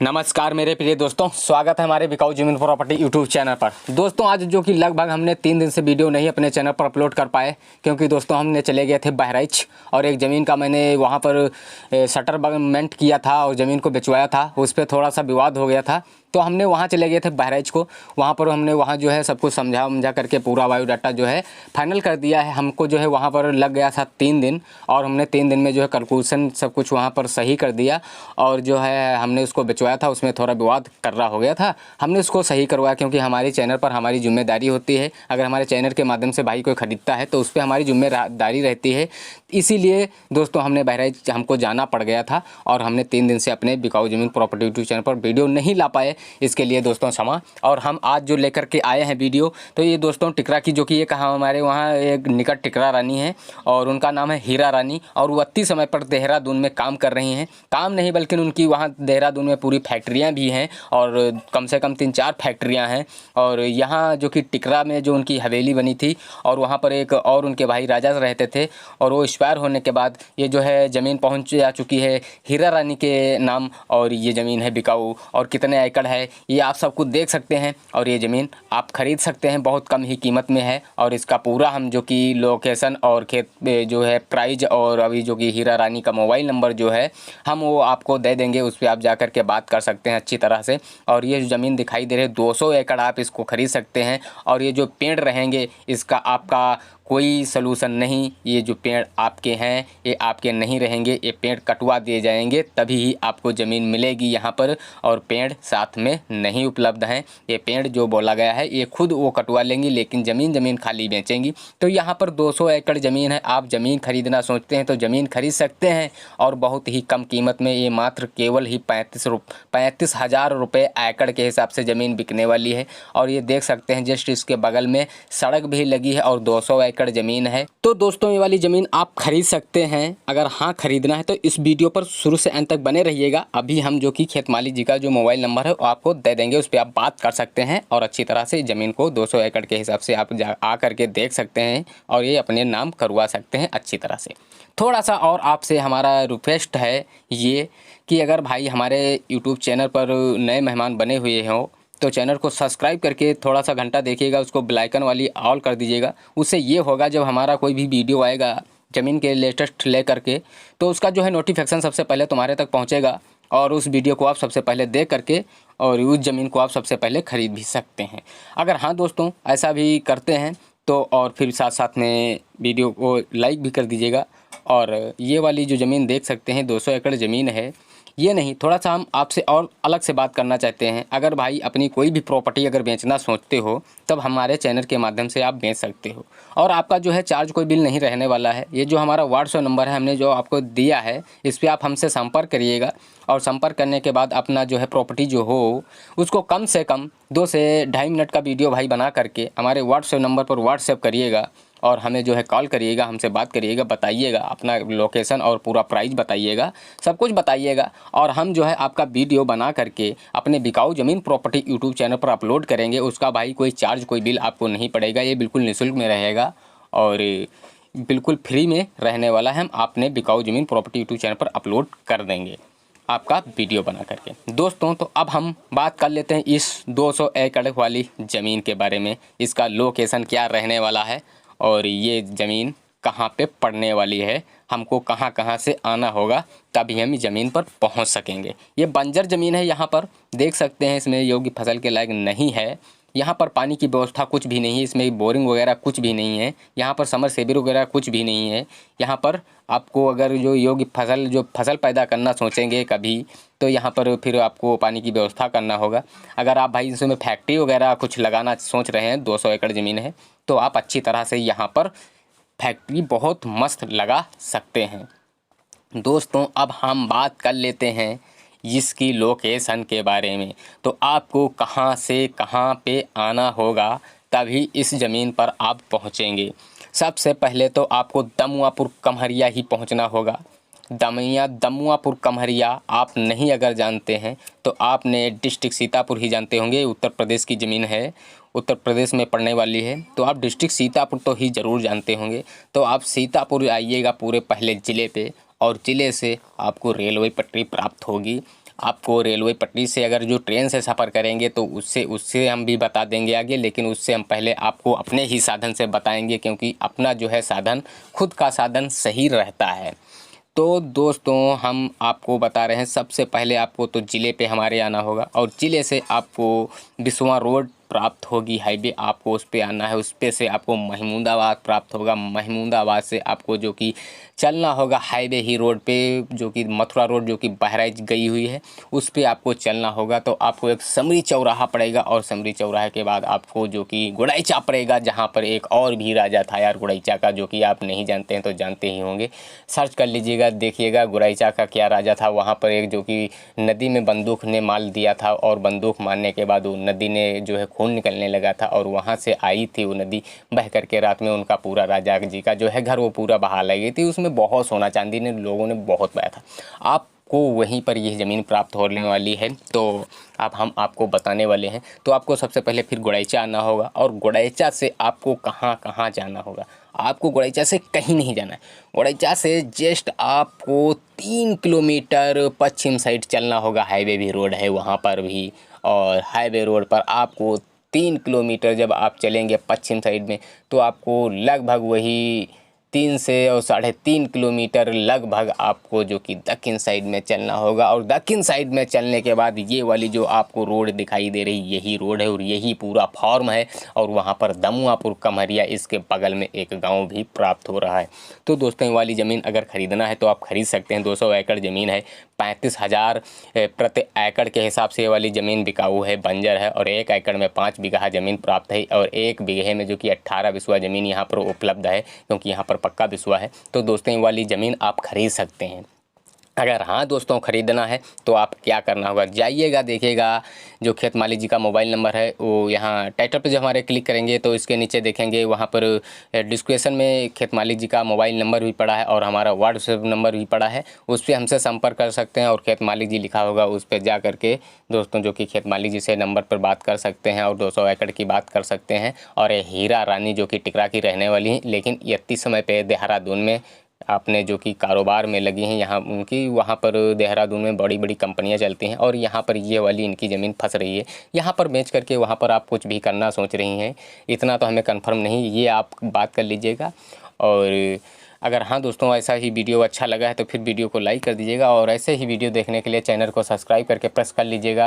नमस्कार मेरे प्रिय दोस्तों, स्वागत है हमारे बिकाऊ जमीन प्रॉपर्टी यूट्यूब चैनल पर। दोस्तों आज जो कि लगभग हमने 3 दिन से वीडियो नहीं अपने चैनल पर अपलोड कर पाए, क्योंकि दोस्तों हमने चले गए थे बहराइच और एक ज़मीन का मैंने वहां पर सेटलमेंट किया था और ज़मीन को बेचवाया था। उस पर थोड़ा सा विवाद हो गया था, तो हमने वहाँ चले गए थे बहराइच को। वहाँ पर हमने वहाँ जो है सब कुछ समझा करके पूरा बायोडाटा जो है फाइनल कर दिया है। हमको जो है वहाँ पर लग गया था 3 दिन, और हमने 3 दिन में जो है कैलकुलेशन सब कुछ वहाँ पर सही कर दिया और जो है हमने उसको बेचवाया था। उसमें थोड़ा विवाद कर रहा हो गया था, हमने उसको सही करवाया, क्योंकि हमारे चैनल पर हमारी जिम्मेदारी होती है। अगर हमारे चैनल के माध्यम से भाई कोई ख़रीदता है तो उस पर हमारी जिम्मेदारी रहती है। इसीलिए दोस्तों हमने बहराइच हमको जाना पड़ गया था और हमने 3 दिन से अपने बिकाऊ जमीन प्रॉपर्टी यूट्यूब चैनल पर वीडियो नहीं ला पाए। इसके लिए दोस्तों क्षमा। और हम आज जो लेकर के आए हैं वीडियो, तो ये दोस्तों टिकरा की, जो कि ये कहाँ हमारे वहाँ एक निकट टिकरा रानी है और उनका नाम है हीरा रानी, और वो अति समय पर देहरादून में काम कर रही हैं। काम नहीं बल्कि उनकी वहाँ देहरादून में पूरी फैक्ट्रियाँ भी हैं और कम से कम 3-4 फैक्ट्रियाँ हैं। और यहाँ जो कि टिकरा में जो उनकी हवेली बनी थी और वहाँ पर एक और उनके भाई राजा रहते थे, और वो एक्सपायर होने के बाद ये जो है ज़मीन पहुँच जा चुकी है हीरा रानी के नाम। और ये ज़मीन है बिकाऊ, और कितने एकड़ है ये आप सब कुछ देख सकते हैं। और ये ज़मीन आप खरीद सकते हैं, बहुत कम ही कीमत में है। और इसका पूरा हम जो कि लोकेशन और खेत जो है प्राइस और अभी जो कि हीरा रानी का मोबाइल नंबर जो है हम वो आपको दे देंगे, उस पर आप जा कर के बात कर सकते हैं अच्छी तरह से। और ये ज़मीन दिखाई दे रही है 200 एकड़, आप इसको खरीद सकते हैं। और ये जो पेड़ रहेंगे इसका आपका कोई सलूशन नहीं, ये जो पेड़ आपके हैं ये आपके नहीं रहेंगे, ये पेड़ कटवा दिए जाएंगे, तभी ही आपको ज़मीन मिलेगी यहाँ पर। और पेड़ साथ में नहीं उपलब्ध हैं, ये पेड़ जो बोला गया है ये खुद वो कटवा लेंगी, लेकिन ज़मीन खाली बेचेंगी। तो यहाँ पर 200 एकड़ ज़मीन है। आप ज़मीन खरीदना सोचते हैं तो ज़मीन खरीद सकते हैं, और बहुत ही कम कीमत में। ये मात्र केवल ही 35,000 रुपये एकड़ के हिसाब से ज़मीन बिकने वाली है। और ये देख सकते हैं जस्ट इसके बगल में सड़क भी लगी है और 200 एकड़ ज़मीन है। तो दोस्तों ये वाली ज़मीन आप खरीद सकते हैं। अगर हाँ खरीदना है तो इस वीडियो पर शुरू से अंत तक बने रहिएगा। अभी हम जो कि खेत मालिक जी का जो मोबाइल नंबर है वो आपको दे देंगे, उस पर आप बात कर सकते हैं और अच्छी तरह से ज़मीन को 200 एकड़ के हिसाब से आप आ करके देख सकते हैं और ये अपने नाम करवा सकते हैं अच्छी तरह से। थोड़ा सा और आपसे हमारा रिक्वेस्ट है ये कि अगर भाई हमारे यूट्यूब चैनल पर नए मेहमान बने हुए हों तो चैनल को सब्सक्राइब करके थोड़ा सा घंटा देखिएगा, उसको बेल आइकन वाली ऑल कर दीजिएगा। उससे ये होगा जब हमारा कोई भी वीडियो आएगा ज़मीन के लेटेस्ट ले करके, तो उसका जो है नोटिफिकेशन सबसे पहले तुम्हारे तक पहुंचेगा और उस वीडियो को आप सबसे पहले देख करके और उस ज़मीन को आप सबसे पहले ख़रीद भी सकते हैं। अगर हाँ दोस्तों ऐसा भी करते हैं तो और फिर साथ साथ में वीडियो को लाइक भी कर दीजिएगा। और ये वाली जो ज़मीन देख सकते हैं 200 एकड़ ज़मीन है, ये नहीं, थोड़ा सा हम आपसे और अलग से बात करना चाहते हैं। अगर भाई अपनी कोई भी प्रॉपर्टी अगर बेचना सोचते हो तब हमारे चैनल के माध्यम से आप बेच सकते हो, और आपका जो है चार्ज कोई बिल नहीं रहने वाला है। ये जो हमारा व्हाट्सएप नंबर है हमने जो आपको दिया है, इस पर आप हमसे संपर्क करिएगा, और संपर्क करने के बाद अपना जो है प्रॉपर्टी जो हो उसको कम से कम 2 से 2.5 मिनट का वीडियो भाई बना करके हमारे व्हाट्सएप नंबर पर व्हाट्सएप करिएगा और हमें जो है कॉल करिएगा, हमसे बात करिएगा, बताइएगा अपना लोकेशन और पूरा प्राइस बताइएगा, सब कुछ बताइएगा। और हम जो है आपका वीडियो बना करके अपने बिकाऊ जमीन प्रॉपर्टी यूट्यूब चैनल पर अपलोड करेंगे। उसका भाई कोई चार्ज कोई बिल आपको नहीं पड़ेगा, ये बिल्कुल निःशुल्क में रहेगा और बिल्कुल फ्री में रहने वाला है। हम अपने बिकाऊ जमीन प्रॉपर्टी यूट्यूब चैनल पर अपलोड कर देंगे आपका वीडियो बना करके। दोस्तों तो अब हम बात कर लेते हैं इस 200 एकड़ वाली ज़मीन के बारे में, इसका लोकेशन क्या रहने वाला है और ये ज़मीन कहाँ पे पड़ने वाली है, हमको कहाँ कहाँ से आना होगा तभी हम ज़मीन पर पहुंच सकेंगे। ये बंजर ज़मीन है, यहाँ पर देख सकते हैं इसमें योग्य फसल के लायक नहीं है। यहाँ पर पानी की व्यवस्था कुछ भी नहीं है, इसमें बोरिंग वगैरह कुछ भी नहीं है, यहाँ पर समर सेवर वगैरह कुछ भी नहीं है। यहाँ पर आपको अगर जो योग्य फसल पैदा करना सोचेंगे कभी तो यहाँ पर फिर आपको पानी की व्यवस्था करना होगा। अगर आप भाई इसमें फैक्ट्री वगैरह कुछ लगाना सोच रहे हैं, 200 एकड़ ज़मीन है, तो आप अच्छी तरह से यहाँ पर फैक्ट्री बहुत मस्त लगा सकते हैं। दोस्तों अब हम बात कर लेते हैं इसकी लोकेशन के बारे में। तो आपको कहाँ से कहाँ पे आना होगा तभी इस ज़मीन पर आप पहुँचेंगे। सबसे पहले तो आपको दमुआपुर कमहरिया ही पहुँचना होगा। दमुआपुर कमहरिया आप नहीं अगर जानते हैं तो आपने डिस्ट्रिक्ट सीतापुर ही जानते होंगे, उत्तर प्रदेश की ज़मीन है, उत्तर प्रदेश में पड़ने वाली है, तो आप डिस्ट्रिक्ट सीतापुर तो ही ज़रूर जानते होंगे। तो आप सीतापुर आइएगा पूरे पहले ज़िले पे, और ज़िले से आपको रेलवे पटरी प्राप्त होगी। आपको रेलवे पटरी से अगर जो ट्रेन से सफ़र करेंगे तो उससे हम भी बता देंगे आगे, लेकिन उससे हम पहले आपको अपने ही साधन से बताएंगे, क्योंकि अपना जो है साधन, खुद का साधन सही रहता है। तो दोस्तों हम आपको बता रहे हैं, सबसे पहले आपको तो ज़िले पे हमारे आना होगा और ज़िले से आपको बिस्वा रोड प्राप्त होगी, हाईवे आपको उस पे आना है। उस पे से आपको महमूदाबाद प्राप्त होगा, महमूदाबाद से आपको जो कि चलना होगा हाईवे ही रोड पे, जो कि मथुरा रोड जो कि बहराइच गई हुई है, उस पे आपको चलना होगा। तो आपको एक समरी चौराहा पड़ेगा और समरी चौराहे के बाद आपको जो कि गुड़ैचा पड़ेगा, जहाँ पर एक और भी राजा था यार गुड़ैचा का, जो कि आप नहीं जानते हैं तो जानते ही होंगे, सर्च कर लीजिएगा, देखिएगा गुड़ैचा का क्या राजा था। वहाँ पर एक जो कि नदी में बंदूक ने मार दिया था और बंदूक मारने के बाद वो नदी ने जो है खून निकलने लगा था और वहाँ से आई थी वो नदी बह करके, रात में उनका पूरा राजा जी का जो है घर वो पूरा बहा लगी थी। उसमें बहुत सोना चांदी ने लोगों ने बहुत पाया था। आपको वहीं पर यह ज़मीन प्राप्त होने वाली है, तो अब हम आपको बताने वाले हैं। तो आपको सबसे पहले फिर गुड़ैचा आना होगा और गुड़ैचा से आपको कहाँ कहाँ जाना होगा। आपको गुड़ैचा से कहीं नहीं जाना है, गुड़ैचा से जस्ट आपको 3 किलोमीटर पश्चिम साइड चलना होगा। हाईवे भी रोड है वहाँ पर भी, और हाईवे रोड पर आपको 3 किलोमीटर जब आप चलेंगे पश्चिम साइड में, तो आपको लगभग वही 3 से और 3.5 किलोमीटर लगभग आपको जो कि दक्षिण साइड में चलना होगा। और दक्षिण साइड में चलने के बाद ये वाली जो आपको रोड दिखाई दे रही, यही रोड है और यही पूरा फॉर्म है। और वहाँ पर दमुआपुर कमरिया, इसके बगल में एक गांव भी प्राप्त हो रहा है। तो दोस्तों ये वाली ज़मीन अगर ख़रीदना है तो आप ख़रीद सकते हैं। 200 एकड़ ज़मीन है, 35,000 प्रति एकड़ के हिसाब से ये वाली ज़मीन बिकाऊ है, बंजर है, और 1 एकड़ में 5 बीघा ज़मीन प्राप्त है और 1 बीघे में जो कि 18 बिस्वा ज़मीन यहाँ पर उपलब्ध है, क्योंकि यहाँ पर पक्का बिस्वा है। तो दोस्तों ये वाली ज़मीन आप खरीद सकते हैं। अगर हाँ दोस्तों ख़रीदना है तो आप क्या करना होगा, जाइएगा, देखिएगा जो खेत मालिक जी का मोबाइल नंबर है वो यहाँ टाइटल पे जब हमारे क्लिक करेंगे तो इसके नीचे देखेंगे, वहाँ पर डिस्क्रिप्शन में खेत मालिक जी का मोबाइल नंबर भी पड़ा है और हमारा व्हाट्सएप नंबर भी पड़ा है। उस पर हमसे संपर्क कर सकते हैं और खेत मालिक जी लिखा होगा, उस पर जा करके दोस्तों जो कि खेत मालिक जी से नंबर पर बात कर सकते हैं और 200 एकड़ की बात कर सकते हैं। और हीरा रानी जो कि टिकरा की रहने वाली हैं, लेकिन यत्ती समय पे देहरादून में आपने जो कि कारोबार में लगी हैं, यहाँ उनकी वहाँ पर देहरादून में बड़ी बड़ी कंपनियाँ चलती हैं और यहाँ पर ये वाली इनकी ज़मीन फंस रही है। यहाँ पर बेच करके वहाँ पर आप कुछ भी करना सोच रही हैं, इतना तो हमें कंफर्म नहीं, ये आप बात कर लीजिएगा। और अगर हाँ दोस्तों ऐसा ही वीडियो अच्छा लगा है तो फिर वीडियो को लाइक कर दीजिएगा और ऐसे ही वीडियो देखने के लिए चैनल को सब्सक्राइब करके प्रेस कर लीजिएगा।